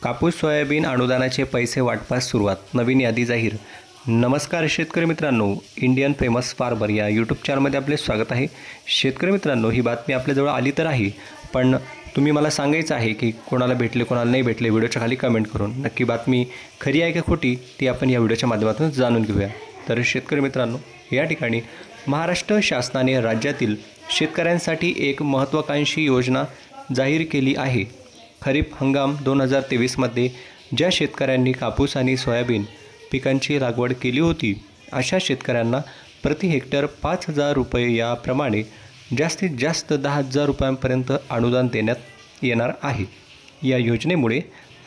कापूस सोयाबीन अनुदानाचे पैसे वाटपास सुरुवात, नवीन यादी जाहीर। नमस्कार शेतकरी मित्रांनो, इंडियन फेमस फार्मर या यूट्यूब चॅनलमध्ये आपले स्वागत आहे। शेतकरी मित्रांनो, ही बातमी आपल्याजवळ आली तर आहे, पण तुम्ही मला सांगायचं आहे की कोणाला भेटले कोणाला नाही भेटले, व्हिडिओच्या खाली कमेंट करून नक्की बातमी खरी आहे का खोटी ती आपण या व्हिडिओच्या माध्यमातून जाणून घेऊया। तर शेतकरी मित्रांनो, या ठिकाणी महाराष्ट्र शासनाने राज्यातील शेतकऱ्यांसाठी एक महत्त्वाकांक्षी योजना जाहीर केली आहे। खरीप हंगाम 2023मध्ये ज्या शेतकऱ्यांनी कापूस आणि सोयाबीन पिकांची लागवड केली होती, अशा शेतकऱ्यांना प्रति हेक्टर 5,000 रुपये याप्रमाणे जास्तीत जास्त 10,000 रुपयांपर्यंत अनुदान देण्यात येणार आहे। या योजनेमुळे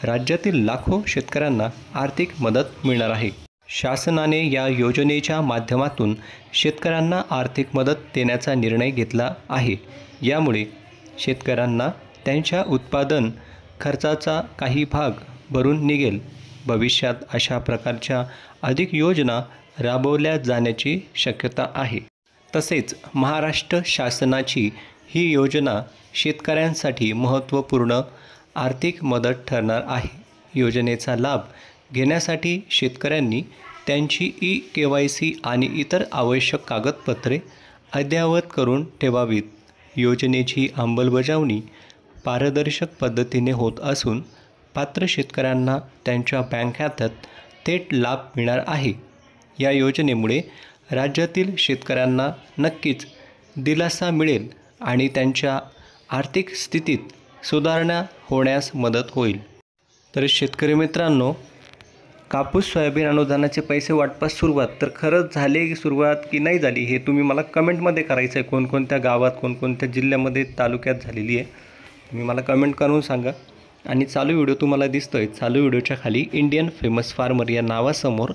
राज्यातील लाखो शेतकऱ्यांना आर्थिक मदत मिळणार आहे। शासनाने या योजनेच्या माध्यमातून शेतकऱ्यांना आर्थिक मदत देण्याचा निर्णय घेतला आहे। यामुळे शेतकऱ्यांना त्यांच्या उत्पादन खर्चाचा काही भाग भरून निघेल। भविष्यात अशा प्रकारच्या अधिक योजना राबवल्या जाण्याची शक्यता आहे। तसेच महाराष्ट्र शासनाची ही योजना शेतकऱ्यांसाठी महत्त्वपूर्ण आर्थिक मदत ठरणार आहे। योजनेचा लाभ घेण्यासाठी शेतकऱ्यांनी त्यांची ई-KYC आणि इतर आवश्यक कागदपत्रे अद्ययावत करून ठेवावीत। योजनेची अंमलबजावणी पारदर्शक पद्धतीने होत असून पात्र शेतकऱ्यांना त्यांच्या बँक खात्यात थेट लाभ मिळणार आहे। या योजनेमुळे राज्यातील शेतकऱ्यांना नक्कीच दिलासा मिळेल आणि त्यांच्या आर्थिक स्थितीत सुधारणा होण्यास मदत होईल। तर शेतकरी मित्रांनो, कापूस सोयाबीन अनुदानाचे पैसे वाटपास सुरुवात तर खरंच झाली सुरुवात की नाही झाली हे तुम्ही मला कमेंटमध्ये करायचं आहे। कोणकोणत्या गावात कोणकोणत्या जिल्ह्यामध्ये तालुक्यात झालेली आहे तुम्ही मला कमेंट करून सांगा। आणि चालू व्हिडिओ तुम्हाला दिसतोय, चालू व्हिडिओच्या खाली इंडियन फेमस फार्मर या नावासमोर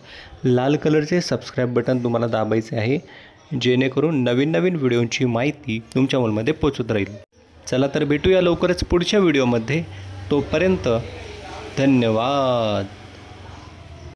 लाल कलरचे सबस्क्राईब बटन तुम्हाला दाबायचे आहे, जेणेकरून नवीन नवीन व्हिडिओंची माहिती तुमच्या मोबाईलमध्ये पोहोचत राहील। चला तर भेटूया लवकरच पुढच्या व्हिडिओमध्ये, तोपर्यंत धन्यवाद।